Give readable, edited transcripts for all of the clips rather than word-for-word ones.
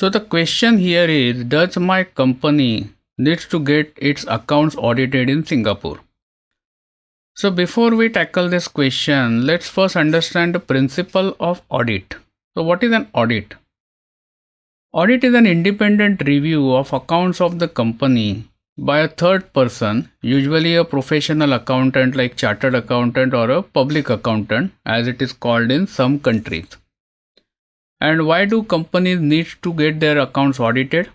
So the question here is, does my company needs to get its accounts audited in Singapore? So before we tackle this question, let's first understand the principle of audit. So what is an audit? Audit is an independent review of accounts of the company by a third person, usually a professional accountant like chartered accountant or a public accountant as it is called in some countries. And why do companies need to get their accounts audited?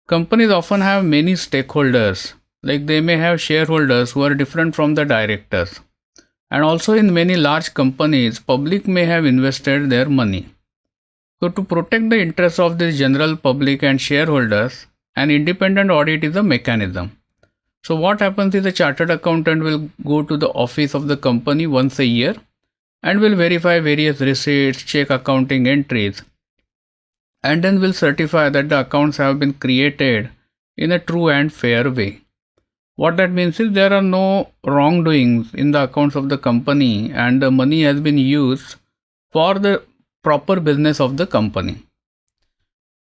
Companies often have many stakeholders, like they may have shareholders who are different from the directors. And also in many large companies, public may have invested their money. So to protect the interests of the general public and shareholders, an independent audit is a mechanism. So what happens is a chartered accountant will go to the office of the company once a year and will verify various receipts, check accounting entries, and then will certify that the accounts have been created in a true and fair way. What that means is there are no wrongdoings in the accounts of the company and the money has been used for the proper business of the company.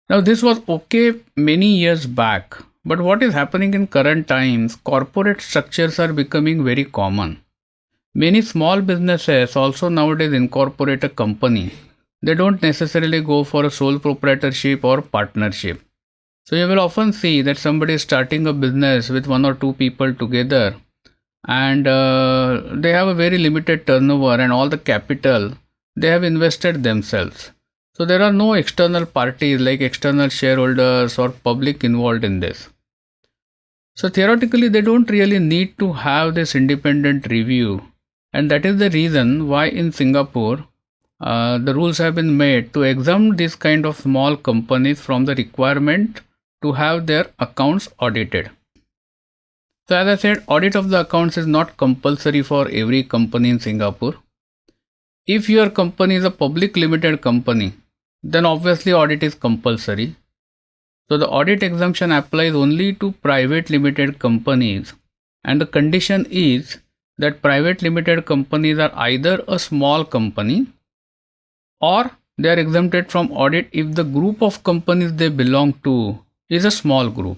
Now, this was okay many years back, but what is happening in current times, corporate structures are becoming very common. Many small businesses also nowadays incorporate a company. They don't necessarily go for a sole proprietorship or partnership. So you will often see that somebody is starting a business with one or two people together and they have a very limited turnover and all the capital they have invested themselves. So there are no external parties like external shareholders or public involved in this. So theoretically, they don't really need to have this independent review. And that is the reason why in Singapore, the rules have been made to exempt these kind of small companies from the requirement to have their accounts audited. So as I said, audit of the accounts is not compulsory for every company in Singapore. If your company is a public limited company, then obviously audit is compulsory. So the audit exemption applies only to private limited companies, and the condition is that private limited companies are either a small company or they are exempted from audit if the group of companies they belong to is a small group.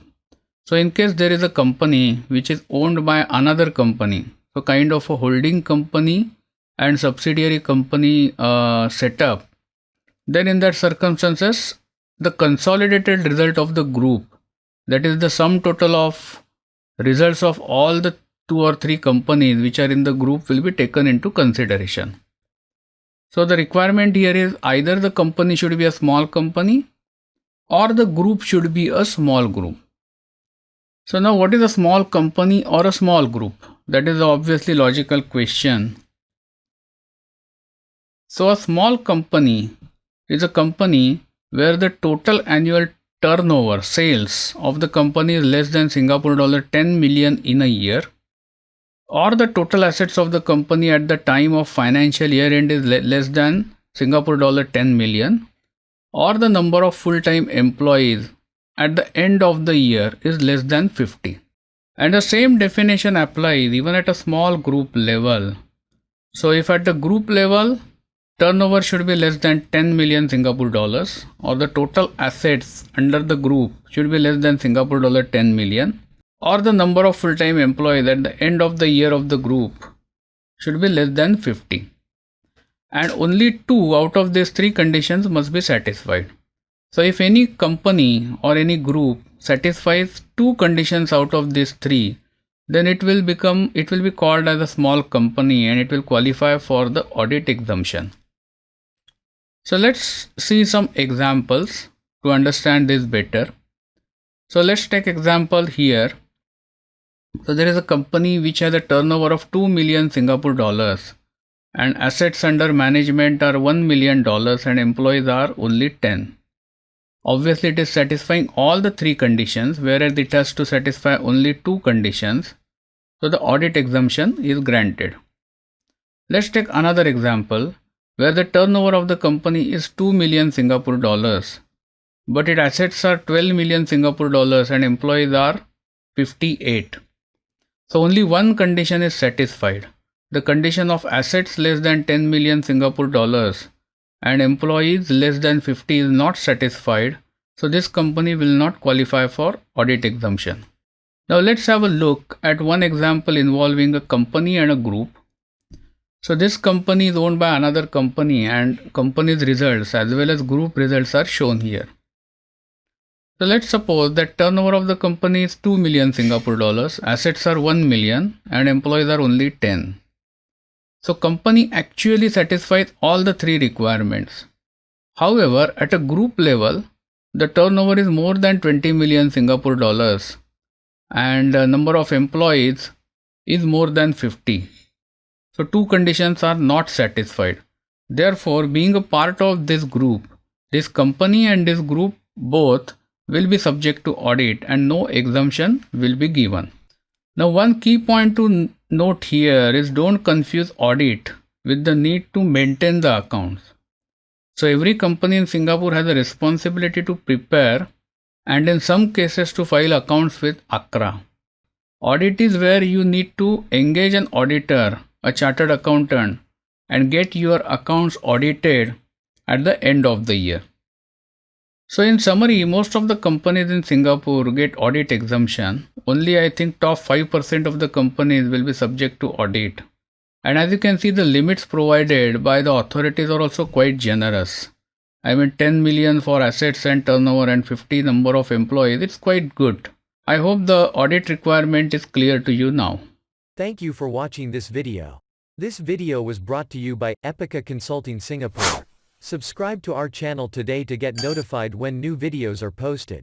So in case there is a company which is owned by another company, so kind of a holding company and subsidiary company setup, then in that circumstances, the consolidated result of the group, that is the sum total of results of all the two or three companies which are in the group will be taken into consideration. So the requirement here is either the company should be a small company or the group should be a small group. So now what is a small company or a small group? That is obviously logical question. So a small company is a company where the total annual turnover sales of the company is less than Singapore dollar 10 million in a year, or the total assets of the company at the time of financial year end is less than Singapore dollar 10 million, or the number of full-time employees at the end of the year is less than 50. And the same definition applies even at a small group level. So if at the group level turnover should be less than 10 million Singapore dollars, or the total assets under the group should be less than Singapore dollar 10 million, or the number of full-time employees at the end of the year of the group should be less than 50. And only two out of these three conditions must be satisfied. So if any company or any group satisfies two conditions out of these three, then it will be called as a small company and it will qualify for the audit exemption. So let's see some examples to understand this better. So let's take example here. So there is a company which has a turnover of 2 million Singapore dollars and assets under management are $1 million and employees are only 10. Obviously it is satisfying all the three conditions, whereas it has to satisfy only two conditions. So the audit exemption is granted. Let's take another example where the turnover of the company is 2 million Singapore dollars, but its assets are 12 million Singapore dollars and employees are 58. So only one condition is satisfied. The condition of assets less than 10 million Singapore dollars and employees less than 50 is not satisfied, So this company will not qualify for audit exemption. Now let's have a look at one example involving a company and a group. So this company is owned by another company and company's results as well as group results are shown here. So let's suppose that turnover of the company is 2 million Singapore dollars, assets are 1 million and employees are only 10. So company actually satisfies all the three requirements. However, at a group level, the turnover is more than 20 million Singapore dollars and the number of employees is more than 50. So two conditions are not satisfied. Therefore, being a part of this group, this company and this group both will be subject to audit and no exemption will be given. Now one key point to note here is don't confuse audit with the need to maintain the accounts. So every company in Singapore has a responsibility to prepare and in some cases to file accounts with ACRA. Audit is where you need to engage an auditor, a chartered accountant, and get your accounts audited at the end of the year. So in summary, most of the companies in Singapore get audit exemption. Only I think top 5% of the companies will be subject to audit. And as you can see, the limits provided by the authorities are also quite generous. I mean 10 million for assets and turnover and 50 number of employees, it's quite good. I hope the audit requirement is clear to you now. Thank you for watching this video. This video was brought to you by Epica Consulting Singapore. Subscribe to our channel today to get notified when new videos are posted.